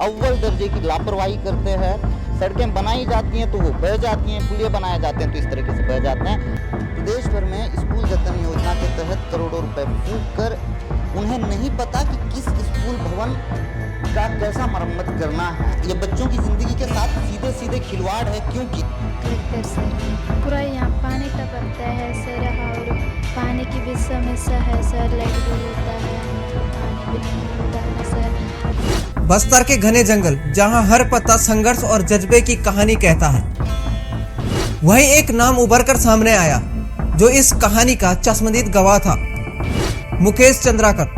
अव्वल दर्जे की लापरवाही करते हैं। सड़कें बनाई जाती हैं तो वो बह जाती हैं, पुलिया बनाए जाते हैं तो इस तरीके से बह जाते हैं। प्रदेश भर में स्कूल जतन योजना के तहत करोड़ों रुपए फूंक कर उन्हें नहीं पता कि किस स्कूल भवन का कैसा मरम्मत करना है। ये बच्चों की जिंदगी के साथ सीधे सीधे खिलवाड़ है, क्योंकि कलेक्टर सर पूरा यहाँ पानी टपकता है सर, और पानी की भी समस्या है सर, लाइट भी होता है, पानी भी नहीं मिलता है सर। बस्तर के घने जंगल जहाँ हर पत्ता संघर्ष और जज्बे की कहानी कहता है, वहीं एक नाम उभर कर सामने आया जो इस कहानी का चश्मदीद गवाह था। मुकेश चंद्राकर।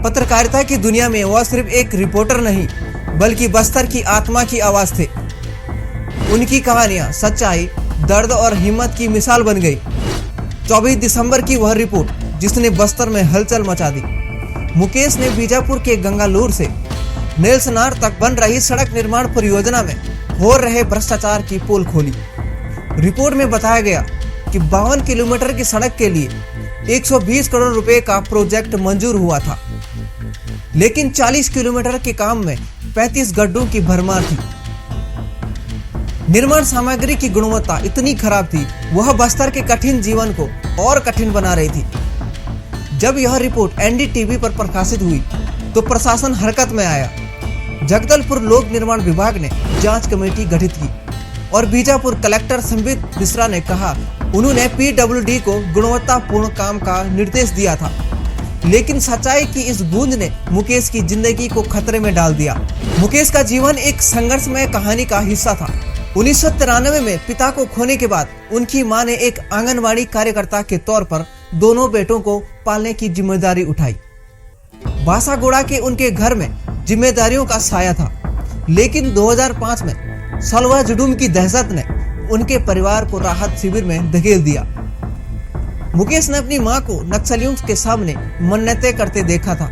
पत्रकारिता की दुनिया में वह सिर्फ एक रिपोर्टर नहीं बल्कि बस्तर की आत्मा की आवाज थे। उनकी कहानियां सच्चाई, दर्द और हिम्मत की मिसाल बन गई। 24 दिसंबर की वह रिपोर्ट जिसने बस्तर में हलचल मचा दी। मुकेश ने बीजापुर के गंगालूर से नेल्सनार तक बन रही सड़क निर्माण परियोजना में हो रहे भ्रष्टाचार की पोल खोली। रिपोर्ट में बताया गया कि 52 किलोमीटर की सड़क के लिए 120 करोड़ रुपए का प्रोजेक्ट मंजूर हुआ था, लेकिन 40 किलोमीटर के काम में 35 गड्ढों की भरमार थी। निर्माण सामग्री की गुणवत्ता इतनी खराब थी, वह बस्तर के कठिन जीवन को और कठिन बना रही थी। जब यह रिपोर्ट एनडीटीवी पर प्रकाशित हुई तो प्रशासन हरकत में आया। जगदलपुर लोक निर्माण विभाग ने जांच कमेटी गठित की और बीजापुर कलेक्टर संबित मिश्रा ने कहा उन्होंने पीडब्ल्यूडी को गुणवत्तापूर्ण काम का निर्देश दिया था। लेकिन सच्चाई की इस गूंज ने मुकेश की जिंदगी को खतरे में डाल दिया। मुकेश का जीवन एक संघर्षमय कहानी का हिस्सा था। 1993 में पिता को खोने के बाद उनकी मां ने एक आंगनवाड़ी कार्यकर्ता के तौर पर दोनों बेटों को पालने की जिम्मेदारी उठाई। बासागुड़ा के उनके घर में जिम्मेदारियों का साया था, लेकिन 2005 में सलवा जुडूम की दहशत ने उनके परिवार को राहत शिविर में धकेल दिया। मुकेश ने अपनी मां को नक्सलियों के सामने मन्नतें करते देखा था।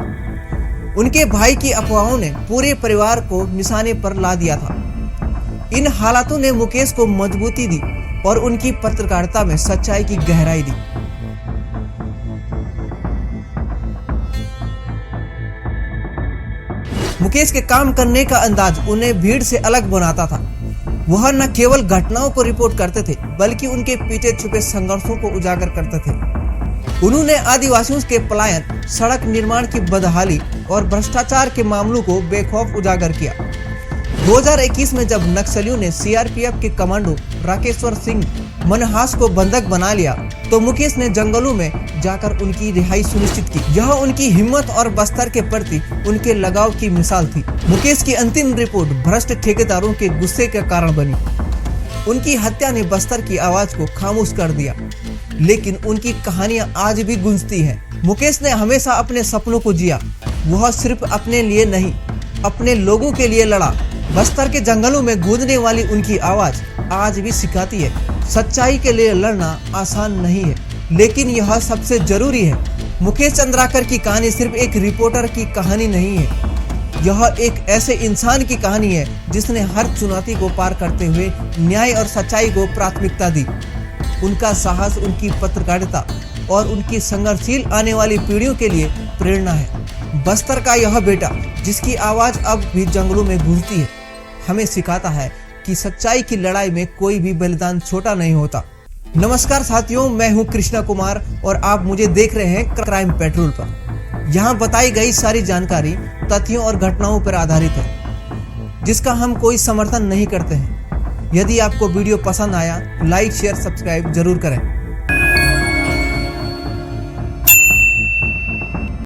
उनके भाई की अफवाहों ने पूरे परिवार को निशाने पर ला दिया था। इन हालातों ने मुकेश को मजबूती दी और उनकी पत्रकारिता में सच्चाई की गहराई दी। मुकेश के काम करने का अंदाज उन्हें भीड़ से अलग बनाता था। वह न केवल घटनाओं को रिपोर्ट करते थे बल्कि उनके पीछे छुपे संघर्षों को उजागर करते थे। उन्होंने आदिवासियों के पलायन, सड़क निर्माण की बदहाली और भ्रष्टाचार के मामलों को बेखौफ उजागर किया। 2021 में जब नक्सलियों ने सीआरपीएफ के कमांडो राकेश्वर सिंह मनहास को बंधक बना लिया तो मुकेश ने जंगलों में जाकर उनकी रिहाई सुनिश्चित की। यह उनकी हिम्मत और बस्तर के प्रति उनके लगाव की मिसाल थी। मुकेश की अंतिम रिपोर्ट भ्रष्ट ठेकेदारों के गुस्से का कारण बनी। उनकी हत्या ने बस्तर की आवाज को खामोश कर दिया, लेकिन उनकी कहानियां आज भी गूंजती हैं। मुकेश ने हमेशा अपने सपनों को जिया। वह सिर्फ अपने लिए नहीं, अपने लोगों के लिए लड़ा। बस्तर के जंगलों में गूंजने वाली उनकी आवाज आज भी सिखाती है, सच्चाई के लिए लड़ना आसान नहीं है, लेकिन यह सबसे जरूरी है। मुकेश चंद्राकर की कहानी सिर्फ एक रिपोर्टर की कहानी नहीं है, यह एक ऐसे इंसान की कहानी है जिसने हर चुनौती को पार करते हुए न्याय और सच्चाई को प्राथमिकता दी। उनका साहस, उनकी पत्रकारिता और उनकी संघर्षशील आने वाली पीढ़ियों के लिए प्रेरणा है। बस्तर का यह बेटा जिसकी आवाज अब भी जंगलों में गूंजती है, हमें सिखाता है कि सच्चाई की लड़ाई में कोई भी बलिदान छोटा नहीं होता। नमस्कार साथियों, मैं हूं कृष्णा कुमार और आप मुझे देख रहे हैं क्राइम पेट्रोल पर। यहाँ बताई गई सारी जानकारी तथ्यों और घटनाओं पर आधारित है, जिसका हम कोई समर्थन नहीं करते हैं। यदि आपको वीडियो पसंद आया तो लाइक, शेयर, सब्सक्राइब जरूर करें।